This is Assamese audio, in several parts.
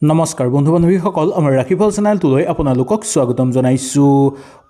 নমস্কাৰ বন্ধু বান্ধৱীসকল আমাৰ ৰাখিফল চেনেলটোলৈ আপোনালোকক স্বাগতম জনাইছোঁ।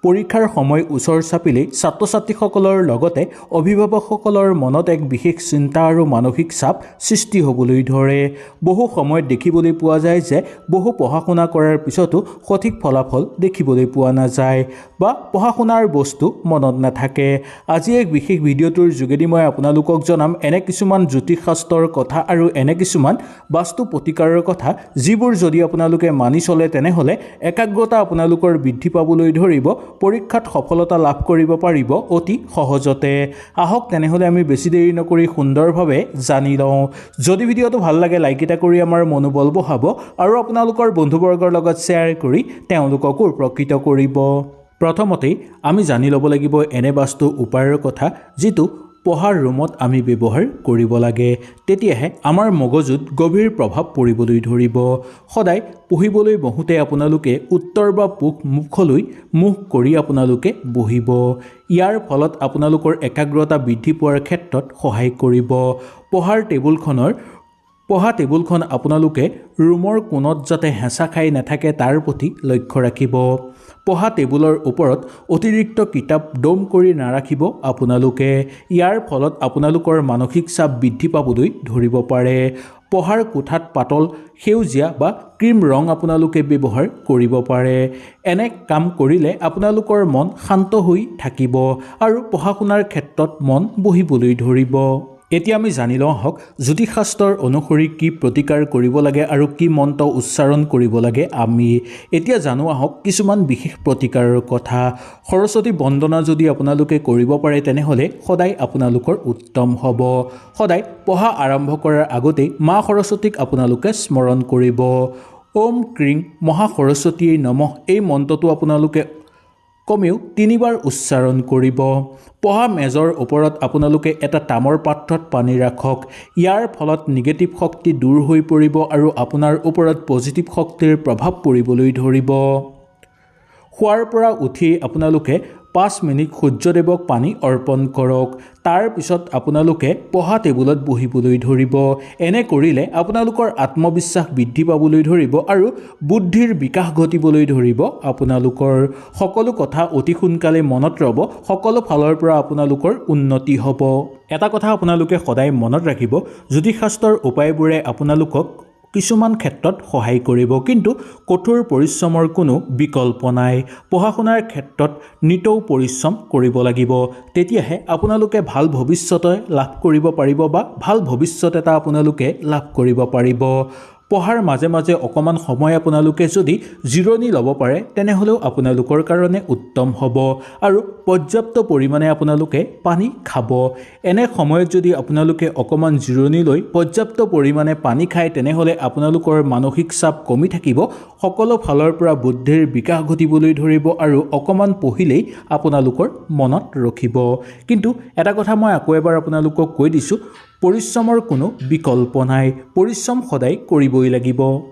পৰীক্ষাৰ সময় ওচৰ চাপিলেই ছাত্ৰ ছাত্ৰীসকলৰ লগতে অভিভাৱকসকলৰ মনত এক বিশেষ চিন্তা আৰু মানসিক চাপ সৃষ্টি হ'বলৈ ধৰে। বহু সময়ত দেখিবলৈ পোৱা যায় যে বহু পঢ়া শুনা কৰাৰ পিছতো সঠিক ফলাফল দেখিবলৈ পোৱা নাযায় বা পঢ়া শুনাৰ বস্তু মনত নাথাকে। আজি এক বিশেষ ভিডিঅ'টোৰ যোগেদি মই আপোনালোকক জনাম এনে কিছুমান জ্যোতিষশাস্ত্ৰৰ কথা আৰু এনে কিছুমান বাস্তু প্ৰতিকাৰৰ কথা যিবোৰ যদি আপোনালোকে মানি চলে তেনেহ'লে একাগ্ৰতা আপোনালোকৰ বৃদ্ধি পাবলৈ ধৰিব, পৰীক্ষাত সফলতা লাভ কৰিব পাৰিব অতি সহজতে। আহক তেনেহ'লে আমি বেছি দেৰি নকৰি সুন্দৰভাৱে জানি লওঁ। যদি ভিডিঅ'টো ভাল লাগে লাইক এটা কৰি আমাৰ মনোবল বঢ়াব আৰু আপোনালোকৰ বন্ধুবৰ্গৰ লগত শ্বেয়াৰ কৰি তেওঁলোককো উপকৃত কৰিব। প্ৰথমতেই আমি জানি ল'ব লাগিব এনে বাস্তু উপায়ৰ কথা যিটো পঢ়াৰ ৰুমত আমি ব্যৱহাৰ কৰিব লাগে, তেতিয়াহে আমাৰ মগজুত গভীৰ প্ৰভাৱ পৰিবলৈ ধৰিব। সদায় পঢ়িবলৈ বহোঁতে আপোনালোকে উত্তৰ বা পূব মুখলৈ মুখ কৰি আপোনালোকে বহিব। ইয়াৰ ফলত আপোনালোকৰ একাগ্ৰতা বৃদ্ধি পোৱাৰ ক্ষেত্ৰত সহায় কৰিব। পঢ়া টেবুলখন আপোনালোকে ৰুমৰ কোণত যাতে হেঁচা খাই নাথাকে তাৰ প্ৰতি লক্ষ্য ৰাখিব। পঢ়া টেবুলৰ ওপৰত অতিৰিক্ত কিতাপ দম কৰি নাৰাখিব আপোনালোকে। ইয়াৰ ফলত আপোনালোকৰ মানসিক চাপ বৃদ্ধি পাবলৈ ধৰিব পাৰে। পঢ়াৰ কোঠাত পাতল সেউজীয়া বা ক্ৰীম ৰং আপোনালোকে ব্যৱহাৰ কৰিব পাৰে। এনে কাম কৰিলে আপোনালোকৰ মন শান্ত হৈ থাকিব আৰু পঢ়া শুনাৰ ক্ষেত্ৰত মন বহিবলৈ ধৰিব। এতিয়া আমি জানি লওঁ আহক জ্যোতিষশাস্ত্ৰৰ অনুসৰি কি প্ৰতিকাৰ কৰিব লাগে আৰু কি মন্ত্ৰ উচ্চাৰণ কৰিব লাগে। আমি এতিয়া জানো আহক কিছুমান বিশেষ প্ৰতিকাৰৰ কথা। সৰস্বতী বন্দনা যদি আপোনালোকে কৰিব পাৰে তেনেহ'লে সদায় আপোনালোকৰ উত্তম হ'ব। সদায় পঢ়া আৰম্ভ কৰাৰ আগতেই মা সৰস্বতীক আপোনালোকে স্মৰণ কৰিব। ওম ক্ৰীং মহা সৰস্বতীয়ে নমঃ এই মন্ত্ৰটো আপোনালোকে কমেও 3 বাৰ উচ্চাৰণ কৰিব। পঢ়া মেজৰ ওপৰত আপোনালোকে এটা তামৰ পাত্ৰত পানী ৰাখক। ইয়াৰ ফলত নিগেটিভ শক্তি দূৰ হৈ পৰিব আৰু আপোনাৰ ওপৰত পজিটিভ শক্তিৰ প্ৰভাৱ পৰিবলৈ ধৰিব। শোৱাৰ পৰা উঠি আপোনালোকে 5 মিনিট সূৰ্যদেৱক পানী অৰ্পণ কৰক। তাৰ পিছত আপোনালোকে পঢ়া টেবুলত বহিবলৈ ধৰিব। এনে কৰিলে আপোনালোকৰ আত্মবিশ্বাস বৃদ্ধি পাবলৈ ধৰিব আৰু বুদ্ধিৰ বিকাশ ঘটিবলৈ ধৰিব। আপোনালোকৰ সকলো কথা অতি সোনকালে মনত ৰ'ব। সকলো ফালৰ পৰা আপোনালোকৰ উন্নতি হ'ব। এটা কথা আপোনালোকে সদায় মনত ৰাখিব, জ্যোতিষশাস্ত্ৰৰ উপায়বোৰে আপোনালোকক কিছুমান ক্ষেত্ৰত সহায় কৰিব, কিন্তু কঠোৰ পৰিশ্ৰমৰ কোনো বিকল্প নাই। পঢ়া শুনাৰ ক্ষেত্ৰত নিতৌ পৰিশ্ৰম কৰিব লাগিব, তেতিয়াহে আপোনালোকে ভাল ভৱিষ্যত লাভ কৰিব পাৰিব বা ভাল ভৱিষ্যত এটা আপোনালোকে লাভ কৰিব পাৰিব। পঢ়াৰ মাজে মাজে অকণমান সময় আপোনালোকে যদি জিৰণি ল'ব পাৰে তেনেহ'লেও আপোনালোকৰ কাৰণে উত্তম হ'ব আৰু পৰ্যাপ্ত পৰিমাণে আপোনালোকে পানী খাব। এনে সময়ত যদি আপোনালোকে অকণমান জিৰণি লৈ পৰ্যাপ্ত পৰিমাণে পানী খায় তেনেহ'লে আপোনালোকৰ মানসিক চাপ কমি থাকিব, সকলো ফালৰ পৰা বুদ্ধিৰ বিকাশ ঘটিবলৈ ধৰিব আৰু অকণমান পঢ়িলেই আপোনালোকৰ মনত ৰখিব। কিন্তু এটা কথা মই আকৌ এবাৰ আপোনালোকক কৈ দিছোঁ, পৰিশ্ৰমৰ কোনো বিকল্প নাই। পৰিশ্ৰম সদায় কৰিবই লাগিব।